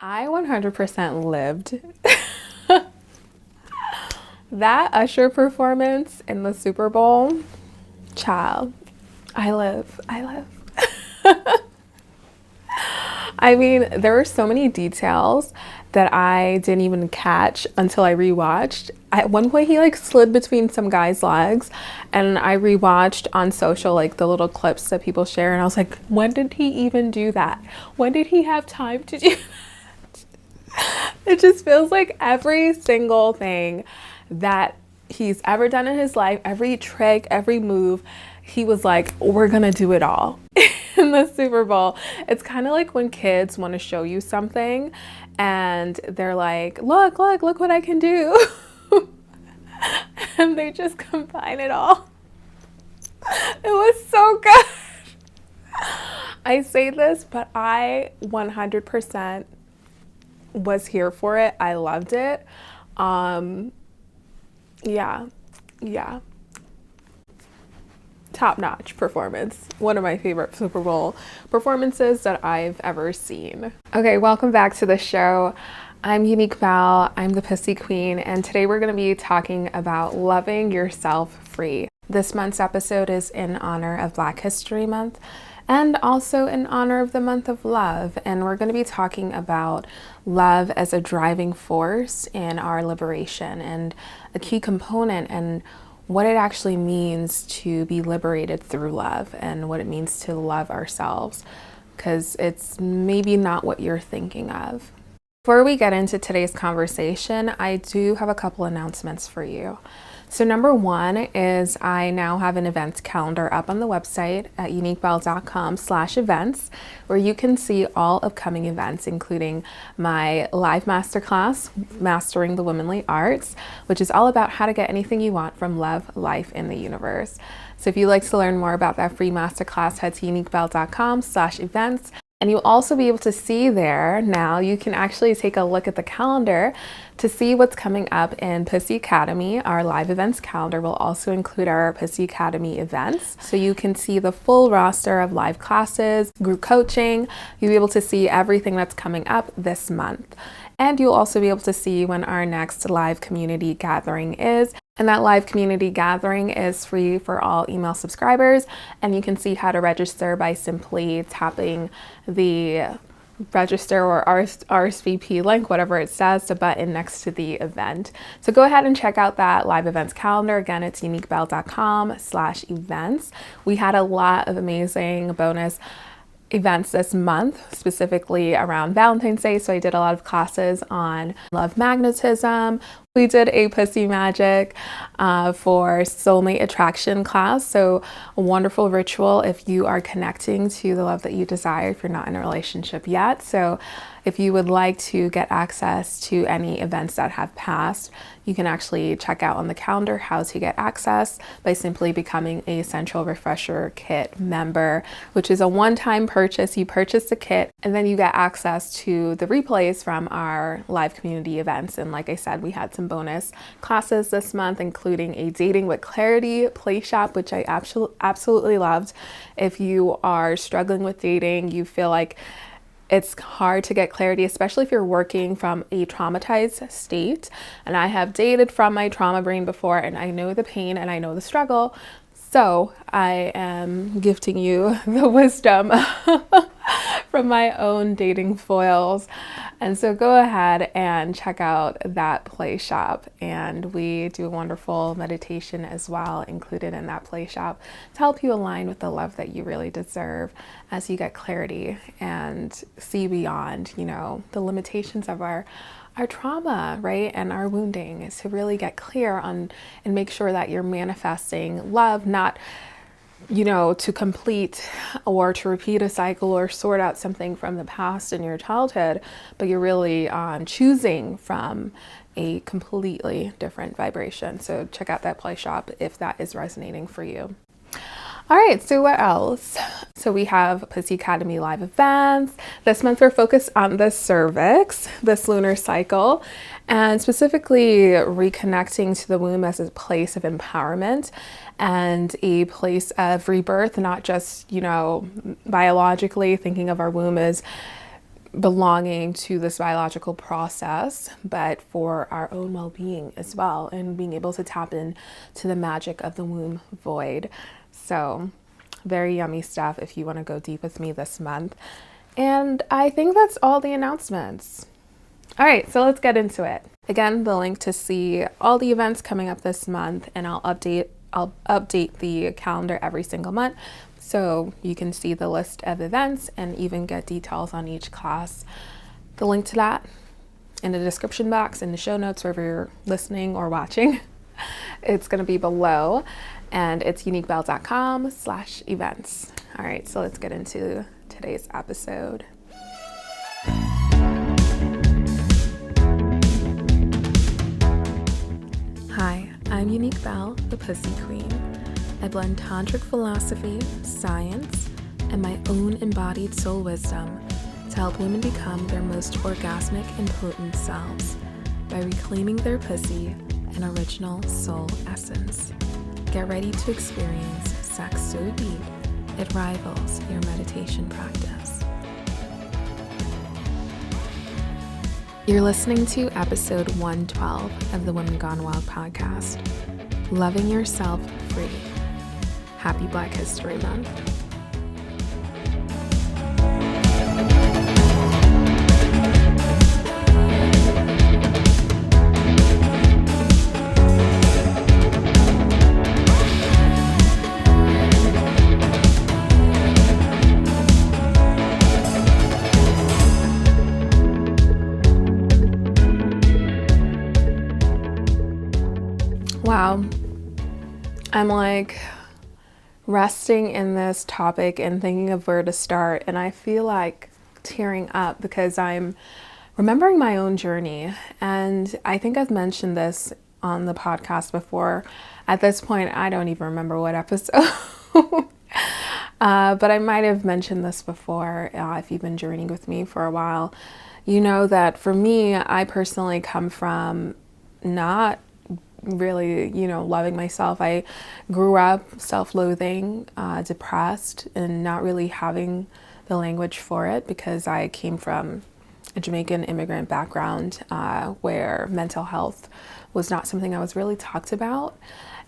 I 100% lived that Usher performance in the Super Bowl. Child, I live. I mean, there were so many details that I didn't even catch until I rewatched. At one point, he like slid between some guy's legs, and I rewatched on social like the little clips that people share, and I was like, when did he even do that? When did he have time to do that? It just feels like every single thing that he's ever done in his life, every trick, every move, he was like, we're gonna do it all in the Super Bowl. It's kind of like when kids want to show you something and they're like, look what I can do. And they just combine it all. It was so good. I say this, but I 100% was here for it. I loved it. Yeah, yeah. Top-notch performance. One of my favorite Super Bowl performances that I've ever seen. Okay, welcome back to the show. I'm Unique Val, I'm the Pussy Queen, and today we're gonna be talking about loving yourself free. This month's episode is in honor of Black History Month and also in honor of the month of love. And we're gonna be talking about love as a driving force in our liberation and a key component and what it actually means to be liberated through love and what it means to love ourselves, because it's maybe not what you're thinking of. Before we get into today's conversation, I do have a couple announcements for you. So number one is I now have an events calendar up on the website at uniquebell.com/events, where you can see all upcoming events, including my live masterclass, Mastering the Womanly Arts, which is all about how to get anything you want from love, life, and the universe. So if you'd like to learn more about that free masterclass, head to uniquebell.com/events. And you'll also be able to see there now, you can actually take a look at the calendar to see what's coming up in Pussy Academy. Our live events calendar will also include our Pussy Academy events. So you can see the full roster of live classes, group coaching. You'll be able to see everything that's coming up this month. And you'll also be able to see when our next live community gathering is. And that live community gathering is free for all email subscribers. And you can see how to register by simply tapping the register or RSVP link, whatever it says, the button next to the event. So go ahead and check out that live events calendar. Again, it's uniquebell.com/events. We had a lot of amazing bonus events this month, specifically around Valentine's Day. So I did a lot of classes on love magnetism. We did a pussy magic for soulmate attraction class. So a wonderful ritual if you are connecting to the love that you desire, if you're not in a relationship yet. So if you would like to get access to any events that have passed, you can actually check out on the calendar how to get access by simply becoming a Central Refresher Kit member, which is a one-time purchase. You purchase the kit and then you get access to the replays from our live community events. And like I said, we had some bonus classes this month, including a Dating with Clarity play shop, which I absolutely loved. If you are struggling with dating, you feel like it's hard to get clarity, especially if you're working from a traumatized state. And I have dated from my trauma brain before, and I know the pain and I know the struggle. So I am gifting you the wisdom from my own dating foils. And so go ahead and check out that play shop. And we do a wonderful meditation as well included in that play shop to help you align with the love that you really deserve as you get clarity and see beyond, the limitations of our trauma, right? And our wounding is to really get clear on and make sure that you're manifesting love, not, to complete or to repeat a cycle or sort out something from the past in your childhood, but you're really choosing from a completely different vibration. So check out that play shop if that is resonating for you. All right, so what else? So we have Pussy Academy live events. This month we're focused on the cervix, this lunar cycle, and specifically reconnecting to the womb as a place of empowerment and a place of rebirth, not just, biologically thinking of our womb as belonging to this biological process, but for our own well-being as well, and being able to tap into the magic of the womb void. So very yummy stuff if you want to go deep with me this month. And I think that's all the announcements. All right, so let's get into it. Again, the link to see all the events coming up this month, and I'll update the calendar every single month, so you can see the list of events and even get details on each class. The link to that in the description box, in the show notes, wherever you're listening or watching. It's going to be below, and it's uniquebelle.com/events. All right, so let's get into today's episode. Hi, I'm Unique Belle, the Pussy Queen. I blend tantric philosophy, science, and my own embodied soul wisdom to help women become their most orgasmic and potent selves by reclaiming their pussy and original soul essence. Get ready to experience sex so deep it rivals your meditation practice. You're listening to episode 112 of the Women Gone Wild podcast, Loving Yourself Free. Happy Black History Month. Wow, I'm like resting in this topic and thinking of where to start, and I feel like tearing up because I'm remembering my own journey. And I think I've mentioned this on the podcast before. At this point, I don't even remember what episode, but I might have mentioned this before. If you've been journeying with me for a while, you know that for me, I personally come from not really, loving myself. I grew up self-loathing, depressed, and not really having the language for it because I came from a Jamaican immigrant background where mental health was not something I was really talked about.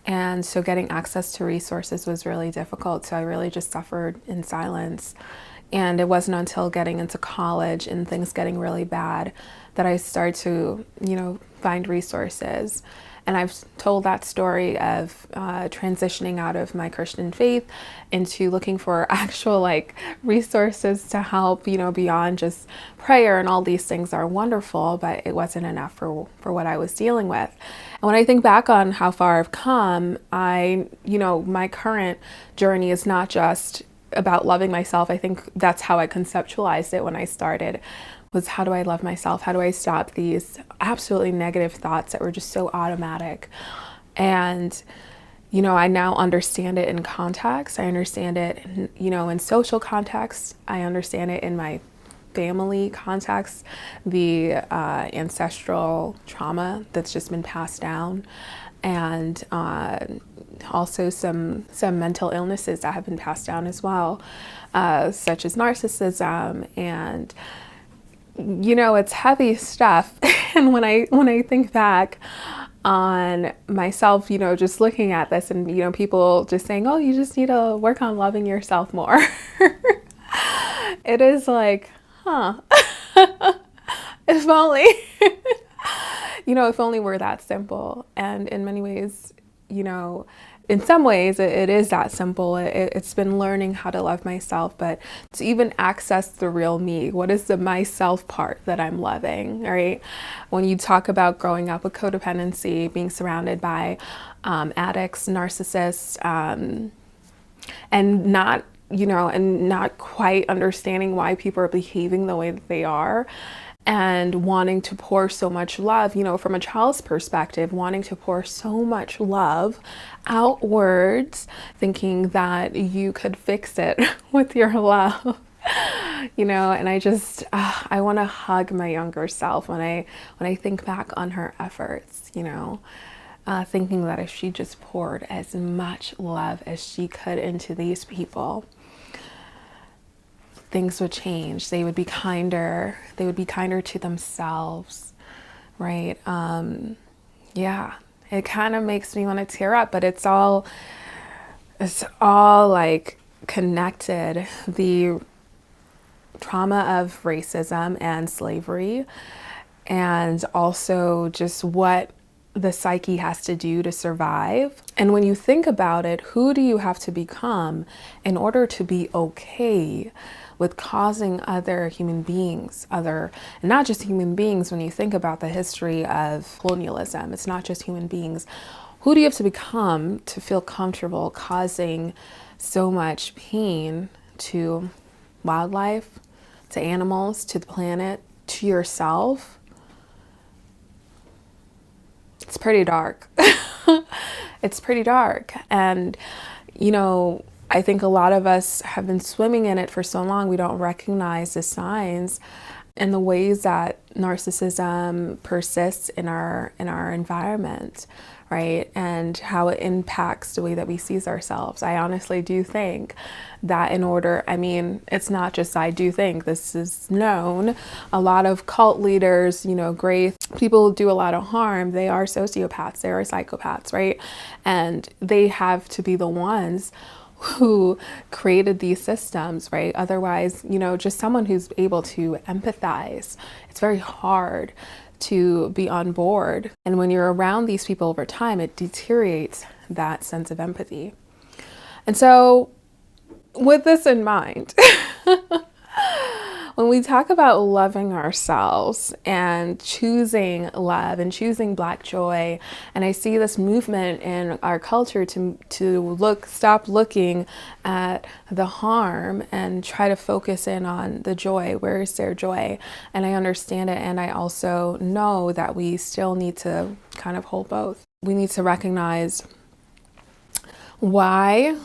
And so getting access to resources was really difficult. So I really just suffered in silence. And it wasn't until getting into college and things getting really bad that I started to, find resources. And I've told that story of transitioning out of my Christian faith into looking for actual resources to help, beyond just prayer, and all these things are wonderful, but it wasn't enough for what I was dealing with. And when I think back on how far I've come, my current journey is not just about loving myself. I think that's how I conceptualized it when I started, was how do I love myself? How do I stop these absolutely negative thoughts that were just so automatic? And, I now understand it in context. I understand it, in social context. I understand it in my family context, the ancestral trauma that's just been passed down, and also some mental illnesses that have been passed down as well, such as narcissism. And it's heavy stuff. And when I think back on myself, just looking at this and, people just saying, oh, you just need to work on loving yourself more. It is like, huh, if only, if only we're that simple. And in many ways, in some ways it is that simple. It's been learning how to love myself, but to even access the real me, what is the myself part that I'm loving, right? When you talk about growing up with codependency, being surrounded by addicts, narcissists, and not quite understanding why people are behaving the way that they are, and wanting to pour so much love, from a child's perspective, wanting to pour so much love outwards, thinking that you could fix it with your love, and I want to hug my younger self when I think back on her efforts, thinking that if she just poured as much love as she could into these people, things would change. They would be kinder. They would be kinder to themselves, right? Yeah, it kind of makes me want to tear up, but it's all like connected. The trauma of racism and slavery, and also just what the psyche has to do to survive. And when you think about it, who do you have to become in order to be okay with causing other human beings, and not just human beings, when you think about the history of colonialism, it's not just human beings. Who do you have to become to feel comfortable causing so much pain to wildlife, to animals, to the planet, to yourself? It's pretty dark. It's pretty dark. And, you know, I think a lot of us have been swimming in it for so long, we don't recognize the signs and the ways that narcissism persists in our environment, right? And how it impacts the way that we see ourselves. I honestly do think that it's not just I do think, this is known. A lot of cult leaders, great people who do a lot of harm, they are sociopaths, they are psychopaths, right? And they have to be the ones who created these systems, right? Otherwise, just someone who's able to empathize, it's very hard to be on board. And when you're around these people over time, it deteriorates that sense of empathy. And so with this in mind, when we talk about loving ourselves and choosing love and choosing Black joy, and I see this movement in our culture to stop looking at the harm and try to focus in on the joy. Where is their joy? And I understand it, and I also know that we still need to kind of hold both. We need to recognize why.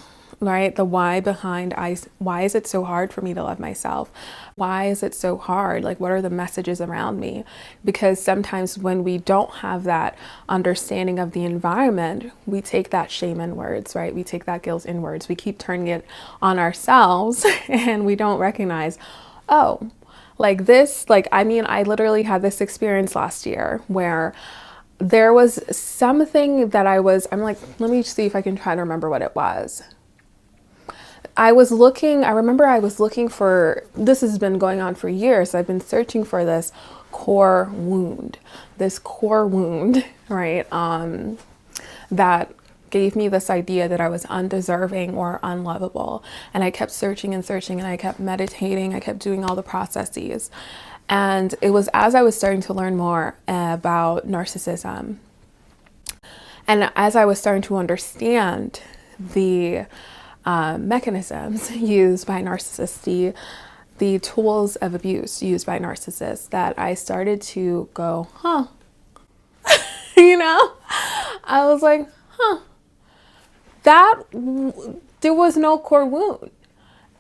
Right? The why behind why is it so hard for me to love myself? Why is it so hard? Like, what are the messages around me? Because sometimes when we don't have that understanding of the environment, we take that shame inwards, right? We take that guilt inwards. We keep turning it on ourselves and we don't recognize, I literally had this experience last year where there was something that I'm like, let me see if I can try to remember what it was. I remember I was looking for, this has been going on for years. I've been searching for this core wound, right? That gave me this idea that I was undeserving or unlovable. And I kept searching and searching, and I kept meditating. I kept doing all the processes. And it was as I was starting to learn more about narcissism, and as I was starting to understand the mechanisms used by narcissists, the tools of abuse used by narcissists, that I started to go, I was like, there was no core wound.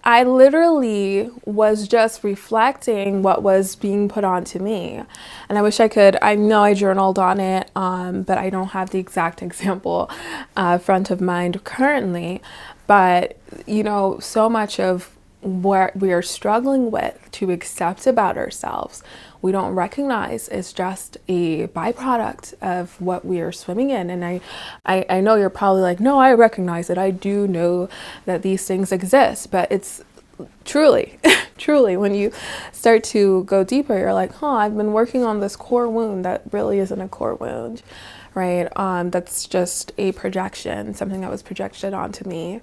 I literally was just reflecting what was being put onto me. And I wish I know I journaled on it, but I don't have the exact example front of mind currently. But, so much of what we are struggling with to accept about ourselves, we don't recognize is just a byproduct of what we are swimming in. And I know you're probably like, no, I recognize it. I do know that these things exist, but it's truly, when you start to go deeper, you're like, I've been working on this core wound that really isn't a core wound. Right? That's just a projection, something that was projected onto me,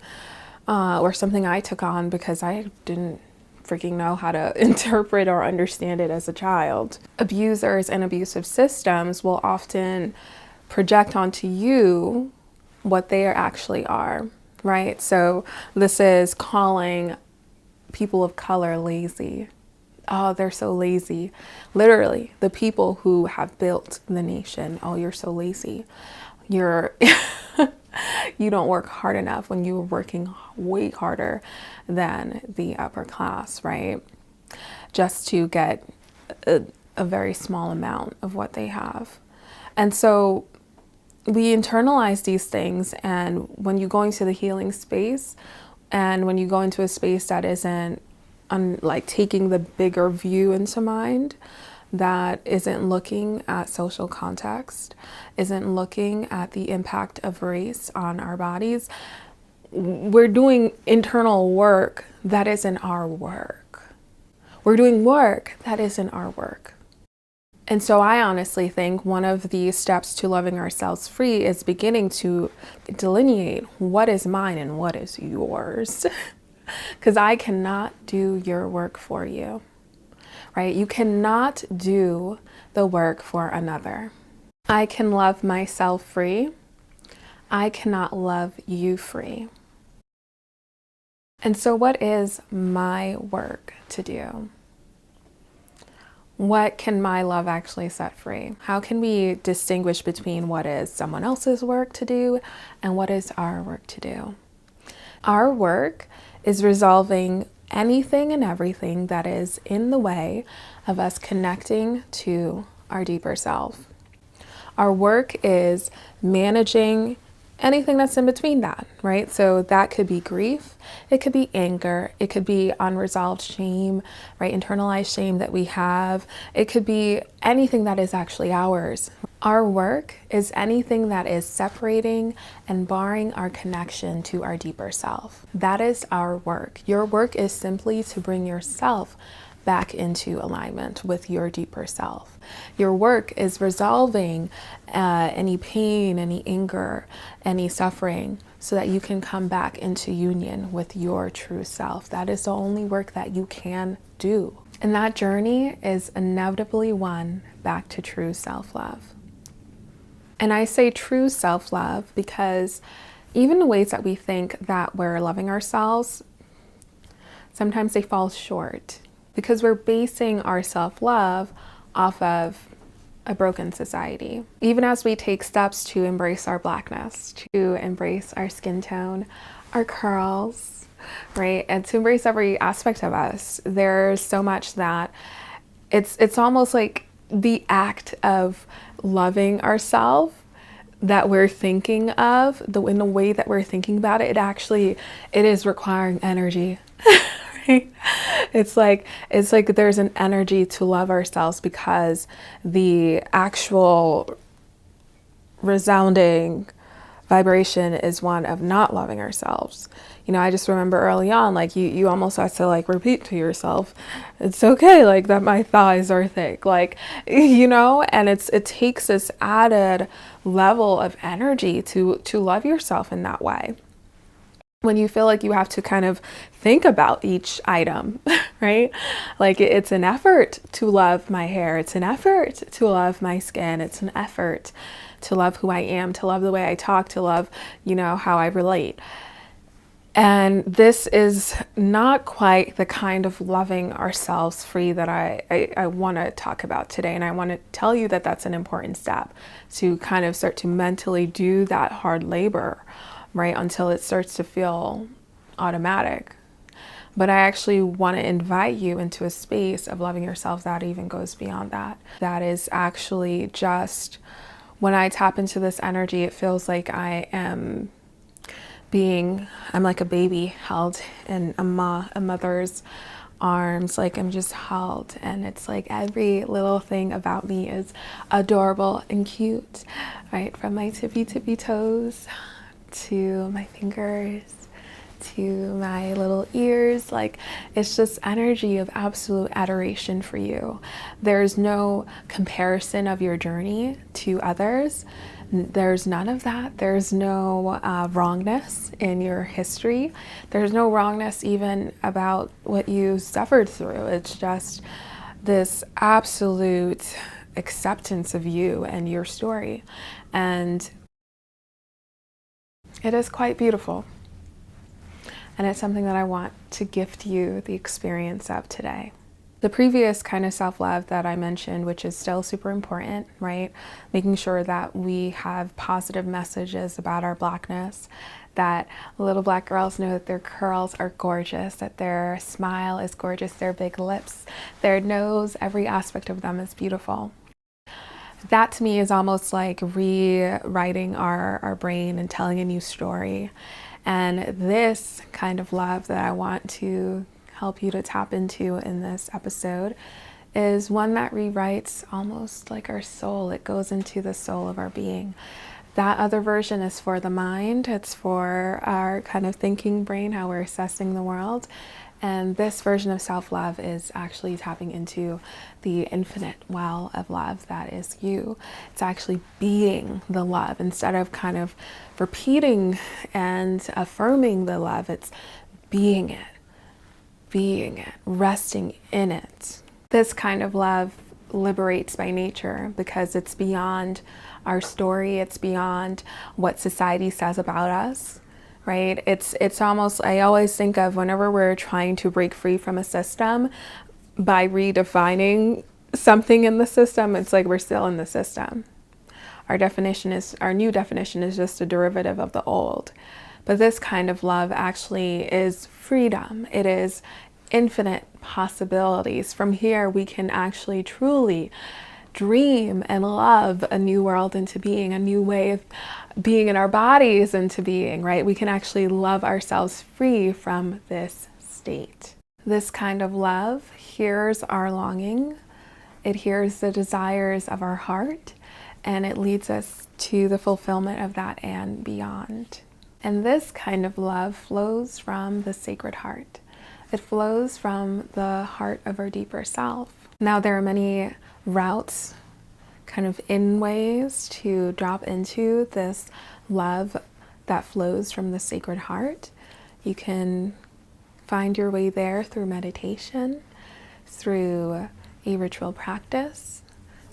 or something I took on because I didn't freaking know how to interpret or understand it as a child. Abusers and abusive systems will often project onto you what they actually are, right? So this is calling people of color lazy. Oh, they're so lazy. Literally, the people who have built the nation. Oh, you're so lazy. You don't work hard enough when you're working way harder than the upper class, right? Just to get a very small amount of what they have. And so we internalize these things, and when you go into the healing space, and when you go into a space that isn't like taking the bigger view into mind that isn't looking at social context, isn't looking at the impact of race on our bodies. We're doing internal work that isn't our work. We're doing work that isn't our work. And so I honestly think one of the steps to loving ourselves free is beginning to delineate what is mine and what is yours. Because I cannot do your work for you, right? You cannot do the work for another. I can love myself free. I cannot love you free. And so what is my work to do? What can my love actually set free? How can we distinguish between what is someone else's work to do and what is our work to do? Our work is resolving anything and everything that is in the way of us connecting to our deeper self. Our work is managing anything that's in between that, right? So that could be grief, it could be anger, it could be unresolved shame, right? Internalized shame that we have. It could be anything that is actually ours. Our work is anything that is separating and barring our connection to our deeper self. That is our work. Your work is simply to bring yourself back into alignment with your deeper self. Your work is resolving any pain, any anger, any suffering, so that you can come back into union with your true self. That is the only work that you can do. And that journey is inevitably one back to true self-love. And I say true self-love because even the ways that we think that we're loving ourselves, sometimes they fall short, because we're basing our self-love off of a broken society. Even as we take steps to embrace our blackness, to embrace our skin tone, our curls, right? And to embrace every aspect of us, there's so much that it's almost like the act of loving ourselves that we're thinking of, in the way that we're thinking about it, it is requiring energy. It's like there's an energy to love ourselves, because the actual resounding vibration is one of not loving ourselves. You know, I just remember early on, like you almost have to like repeat to yourself, it's okay, like that my thighs are thick, like, you know, and it takes this added level of energy to love yourself in that way. When you feel like you have to kind of think about each item, right? Like it's an effort to love my hair. It's an effort to love my skin. It's an effort to love who I am, to love the way I talk, to love, you know, how I relate. And this is not quite the kind of loving ourselves free that I want to talk about today. And I want to tell you that that's an important step, to kind of start to mentally do that hard labor, right, until it starts to feel automatic. But I actually want to invite you into a space of loving yourself that even goes beyond that. That is actually just, when I tap into this energy, it feels like I'm like a baby held in a mother's arms, like I'm just held, and it's like every little thing about me is adorable and cute, right, from my tippy toes to my fingers, to my little ears. Like, it's just energy of absolute adoration for you. There's no comparison of your journey to others. There's none of that. There's no wrongness in your history. There's no wrongness even about what you suffered through. It's just this absolute acceptance of you and your story. And it is quite beautiful. And it's something that I want to gift you the experience of today. The previous kind of self-love that I mentioned, which is still super important, right? Making sure that we have positive messages about our blackness, that little black girls know that their curls are gorgeous, that their smile is gorgeous, their big lips, their nose, every aspect of them is beautiful. That to me is almost like rewriting our brain and telling a new story. And this kind of love that I want to help you to tap into in this episode is one that rewrites almost like our soul. It goes into the soul of our being. That other version is for the mind. It's for our kind of thinking brain, how we're assessing the world. And this version of self-love is actually tapping into the infinite well of love that is you. It's actually being the love instead of kind of repeating and affirming the love. It's being it, resting in it. This kind of love liberates by nature because it's beyond our story. It's beyond what society says about us, right? It's almost, I always think of whenever we're trying to break free from a system by redefining something in the system, it's like we're still in the system. Our new definition is just a derivative of the old. But this kind of love actually is freedom. It is infinite possibilities. From here, we can actually truly dream and love a new world into being, a new way of being in our bodies into being, right? We can actually love ourselves free from this state. This kind of love hears our longing. It hears the desires of our heart, and it leads us to the fulfillment of that and beyond. And this kind of love flows from the sacred heart. It flows from the heart of our deeper self. Now, there are many routes, kind of in ways to drop into this love that flows from the sacred heart. You can find your way there through meditation, through a ritual practice,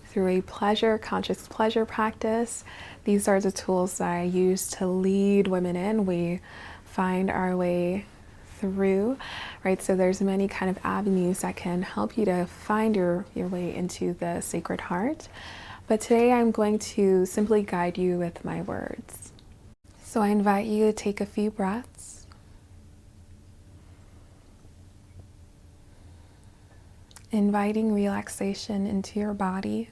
through a conscious pleasure practice. These are the tools that I use to lead women in. We find our way through, right? So there's many kind of avenues that can help you to find your way into the sacred heart. But today I'm going to simply guide you with my words. So I invite you to take a few breaths. Inviting relaxation into your body,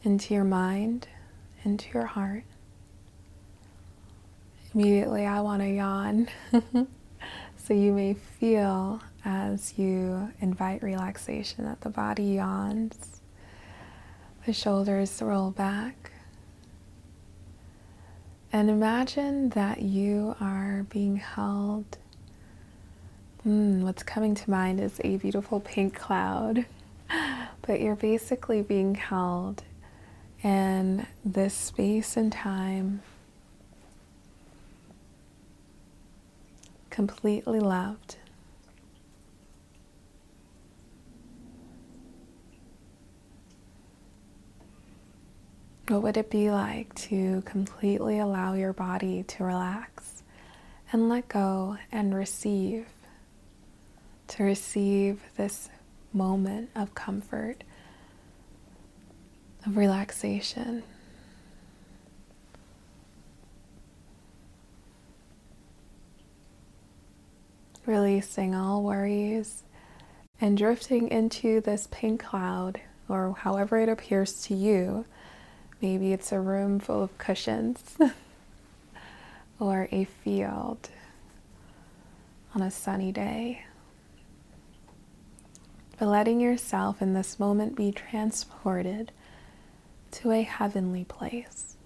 into your mind, into your heart. Immediately I want to yawn. So you may feel as you invite relaxation that the body yawns, the shoulders roll back. And imagine that you are being held. What's coming to mind is a beautiful pink cloud, but you're basically being held in this space and time, completely loved. What would it be like to completely allow your body to relax and let go and receive, to receive this moment of comfort, of relaxation? Releasing all worries and drifting into this pink cloud, or however it appears to you. Maybe it's a room full of cushions or a field on a sunny day. But letting yourself in this moment be transported to a heavenly place.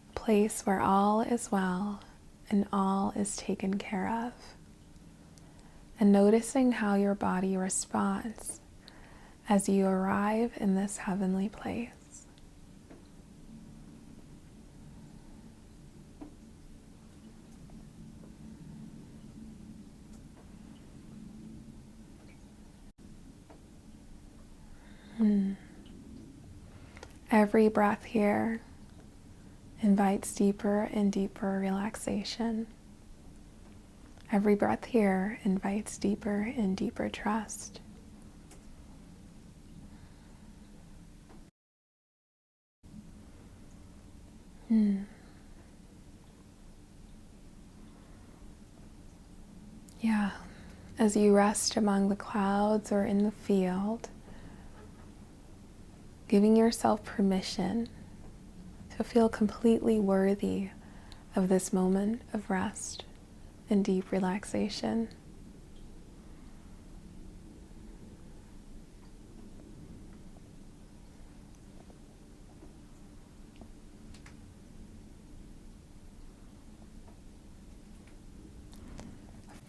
A place where all is well and all is taken care of. And noticing how your body responds as you arrive in this heavenly place. Every breath here invites deeper and deeper relaxation. Every breath here invites deeper and deeper trust. Yeah, as you rest among the clouds or in the field, giving yourself permission to feel completely worthy of this moment of rest and deep relaxation.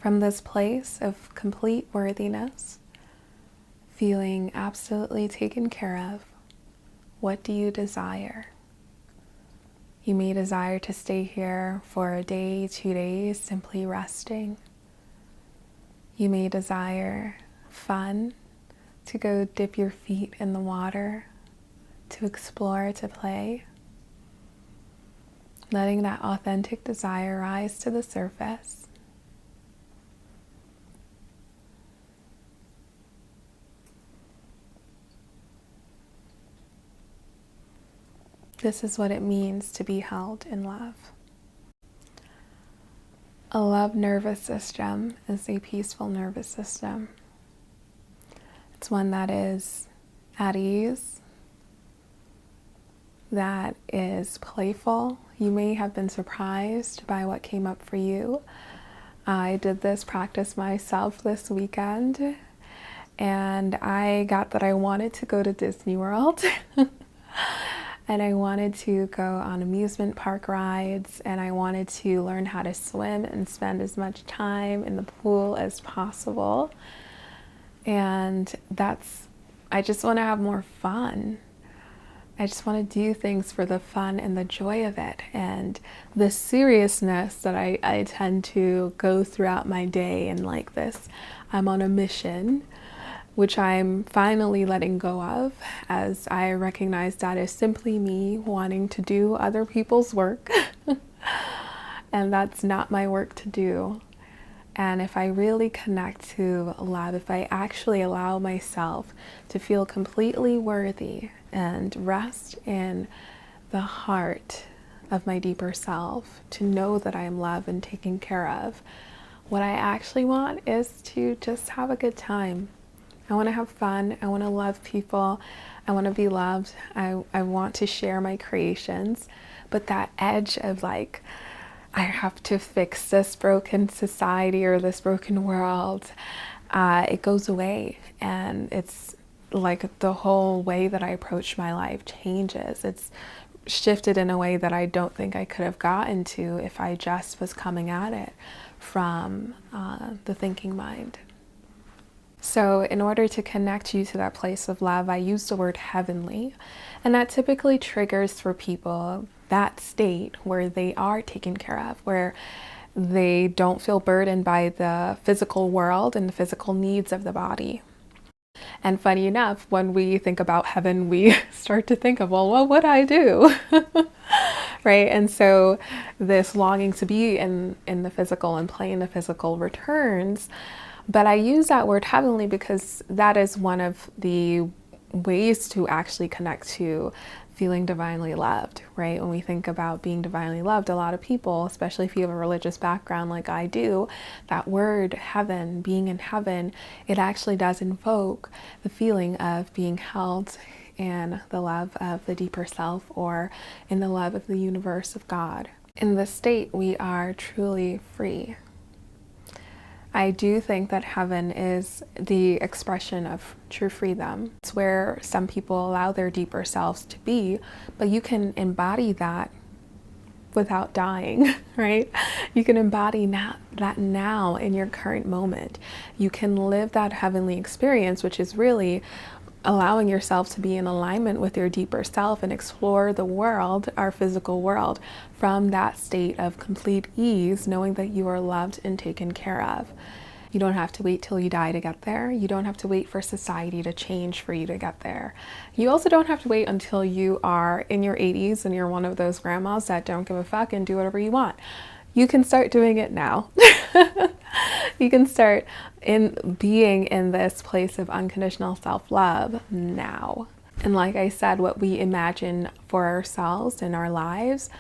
From this place of complete worthiness, feeling absolutely taken care of, what do you desire? You may desire to stay here for a day, 2 days, simply resting. You may desire fun, to go dip your feet in the water, to explore, to play. Letting that authentic desire rise to the surface. This is what it means to be held in love. A love nervous system is a peaceful nervous system. It's one that is at ease, that is playful. You may have been surprised by what came up for you. I did this practice myself this weekend, and I got that I wanted to go to Disney World. And I wanted to go on amusement park rides, and I wanted to learn how to swim and spend as much time in the pool as possible. And I just want to have more fun. I just want to do things for the fun and the joy of it. And the seriousness that I tend to go throughout my day, and like this, I'm on a mission, which I'm finally letting go of, as I recognize that is simply me wanting to do other people's work. And that's not my work to do. And if I really connect to love, if I actually allow myself to feel completely worthy and rest in the heart of my deeper self, to know that I am loved and taken care of, what I actually want is to just have a good time. I want to have fun. I want to love people. I want to be loved. I want to share my creations. But that edge of like, I have to fix this broken society or this broken world, it goes away. And it's like the whole way that I approach my life changes. It's shifted in a way that I don't think I could have gotten to if I just was coming at it from the thinking mind. So in order to connect you to that place of love, I use the word heavenly, and that typically triggers for people that state where they are taken care of, where they don't feel burdened by the physical world and the physical needs of the body. And funny enough, when we think about heaven, we start to think of, well, what would I do? Right? And so this longing to be in the physical and play in the physical returns. But I use that word heavenly because that is one of the ways to actually connect to feeling divinely loved, right? When we think about being divinely loved, a lot of people, especially if you have a religious background like I do, that word heaven, being in heaven, it actually does invoke the feeling of being held in the love of the deeper self, or in the love of the universe of God. In this state, we are truly free. I do think that heaven is the expression of true freedom. It's where some people allow their deeper selves to be, but you can embody that without dying, right? You can embody that now in your current moment. You can live that heavenly experience, which is really allowing yourself to be in alignment with your deeper self and explore the world, our physical world, from that state of complete ease, knowing that you are loved and taken care of. You don't have to wait till you die to get there. You don't have to wait for society to change for you to get there. You also don't have to wait until you are in your 80s and you're one of those grandmas that don't give a fuck and do whatever you want. You can start doing it now. You can start being in this place of unconditional self-love now. And like I said, what we imagine for ourselves in our lives,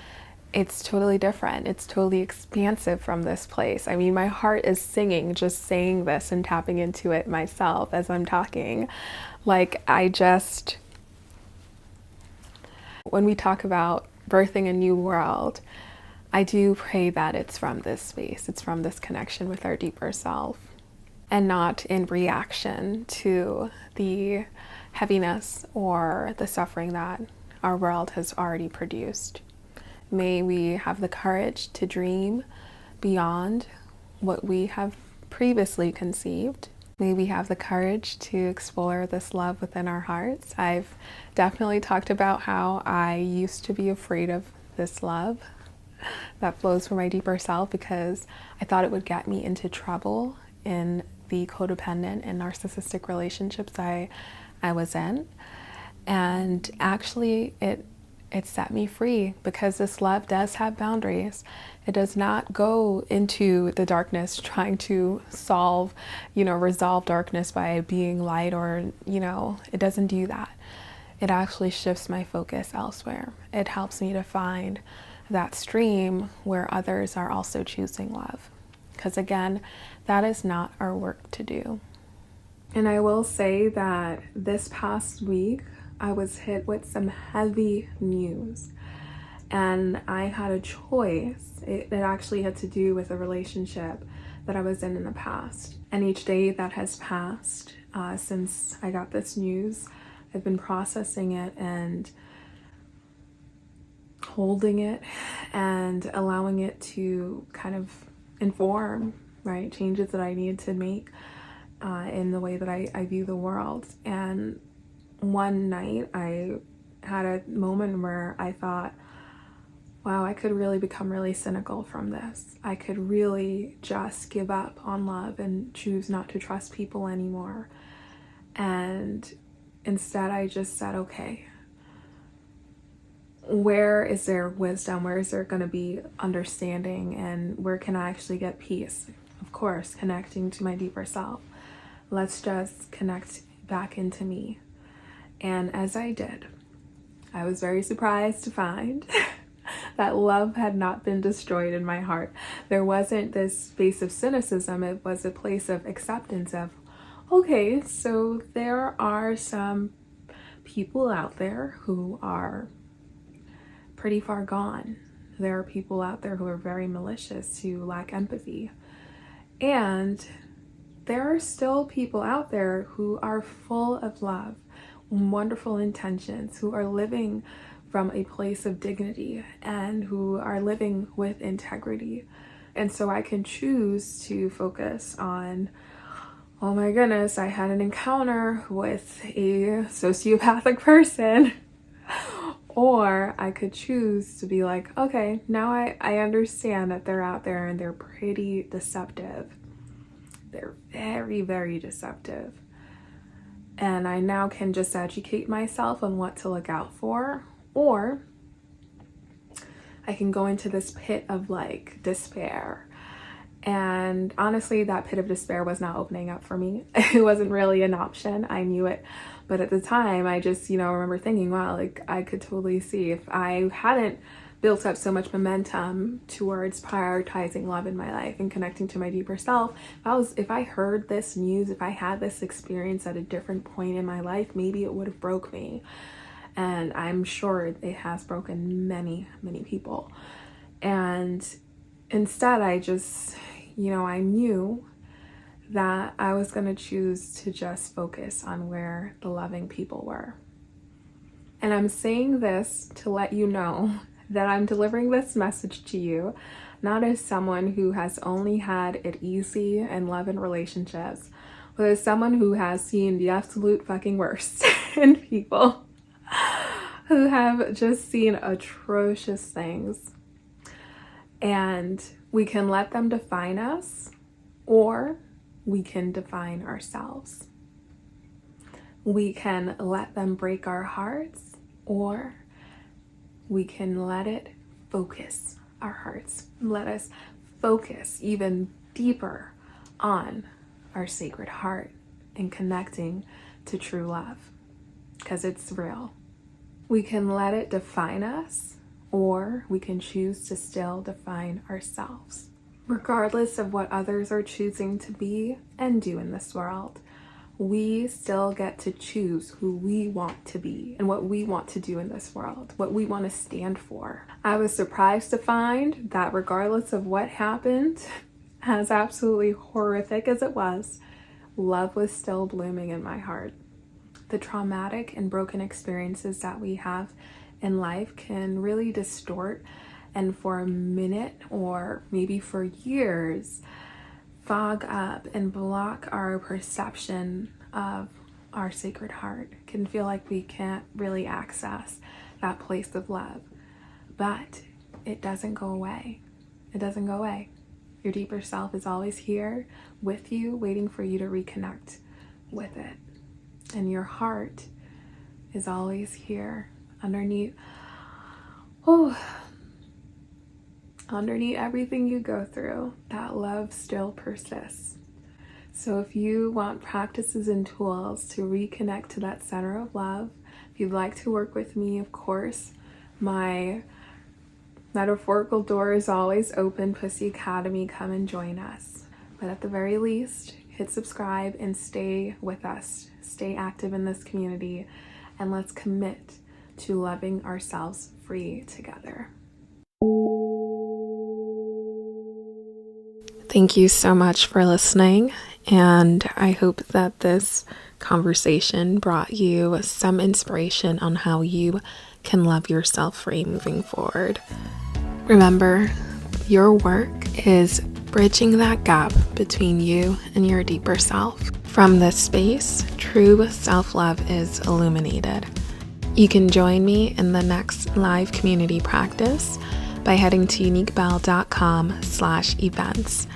it's totally different. It's totally expansive from this place. I mean, my heart is singing just saying this and tapping into it myself as I'm talking. Like, when we talk about birthing a new world, I do pray that it's from this space, it's from this connection with our deeper self, and not in reaction to the heaviness or the suffering that our world has already produced. May we have the courage to dream beyond what we have previously conceived. May we have the courage to explore this love within our hearts. I've definitely talked about how I used to be afraid of this love that flows from my deeper self because I thought it would get me into trouble in the codependent and narcissistic relationships I was in. And actually it set me free because this love does have boundaries. It does not go into the darkness trying to resolve darkness by being light, or, it doesn't do that. It actually shifts my focus elsewhere. It helps me to find that stream where others are also choosing love. Because again, that is not our work to do. And I will say that this past week, I was hit with some heavy news, and I had a choice. It actually had to do with a relationship that I was in the past. And each day that has passed since I got this news, I've been processing it and holding it and allowing it to kind of inform, right, changes that I need to make in the way that I view the world. And one night I had a moment where I thought, wow, I could really become really cynical from this. I could really just give up on love and choose not to trust people anymore. And instead I just said, okay, where is there wisdom? Where is there going to be understanding? And where can I actually get peace? Of course, connecting to my deeper self. Let's just connect back into me. And as I did, I was very surprised to find that love had not been destroyed in my heart. There wasn't this space of cynicism. It was a place of acceptance of, okay, so there are some people out there who are pretty far gone. There are people out there who are very malicious, who lack empathy. And there are still people out there who are full of love, wonderful intentions, who are living from a place of dignity and who are living with integrity. And so I can choose to focus on, oh my goodness, I had an encounter with a sociopathic person. Or I could choose to be like, okay, now I understand that they're out there and they're pretty deceptive. They're very, very deceptive. And I now can just educate myself on what to look out for. Or I can go into this pit of like despair. And honestly, that pit of despair was not opening up for me. It wasn't really an option. I knew it. But at the time, I just, remember thinking, wow, like I could totally see if I hadn't built up so much momentum towards prioritizing love in my life and connecting to my deeper self. If I heard this news, if I had this experience at a different point in my life, maybe it would have broke me. And I'm sure it has broken many, many people. And instead, I just, I knew that I was going to choose to just focus on where the loving people were. And I'm saying this to let you know that I'm delivering this message to you, not as someone who has only had it easy in love and relationships, but as someone who has seen the absolute fucking worst in people who have just seen atrocious things. And we can let them define us, or we can define ourselves. We can let them break our hearts, or we can let it focus our hearts. Let us focus even deeper on our sacred heart and connecting to true love, because it's real. We can let it define us, or we can choose to still define ourselves. Regardless of what others are choosing to be and do in this world, we still get to choose who we want to be and what we want to do in this world, what we want to stand for. I was surprised to find that regardless of what happened, as absolutely horrific as it was, love was still blooming in my heart. The traumatic and broken experiences that we have in life can really distort and for a minute or maybe for years fog up and block our perception of our sacred heart. It can feel like we can't really access that place of love, but it doesn't go away. It doesn't go away. Your deeper self is always here with you, waiting for you to reconnect with it. And your heart is always here underneath everything you go through. That love still persists. So if you want practices and tools to reconnect to that center of love, if you'd like to work with me, of course, my metaphorical door is always open. Pussy Academy, come and join us. But at the very least, hit subscribe and stay with us. Stay active in this community, and let's commit to loving ourselves free together. Thank you so much for listening, and I hope that this conversation brought you some inspiration on how you can love yourself free moving forward. Remember, your work is bridging that gap between you and your deeper self. From this space, true self-love is illuminated. You can join me in the next live community practice by heading to uniquebelle.com/events,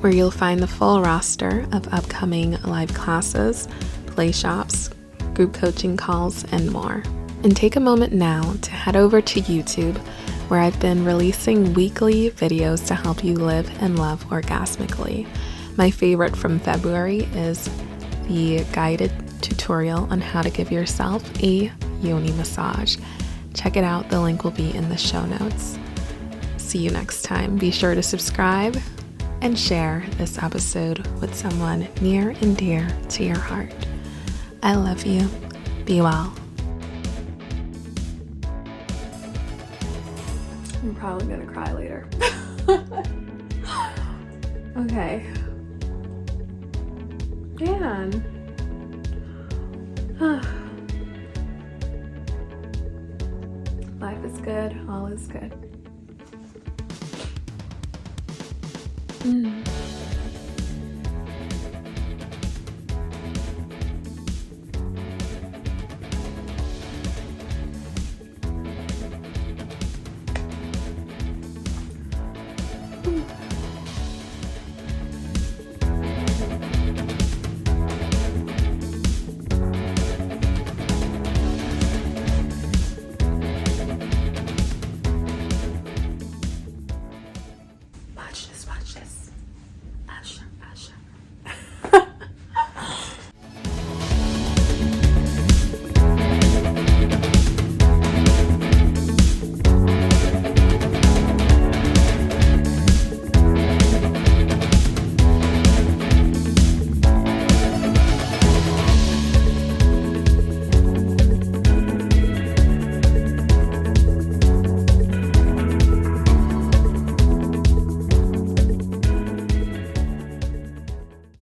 where you'll find the full roster of upcoming live classes, play shops, group coaching calls, and more. And take a moment now to head over to YouTube, where I've been releasing weekly videos to help you live and love orgasmically. My favorite from February is the guided tutorial on how to give yourself a yoni massage. Check it out, the link will be in the show notes. See you next time. Be sure to subscribe and share this episode with someone near and dear to your heart. I love you. Be well. I'm probably gonna cry later. Okay. Man. Life is good. All is good.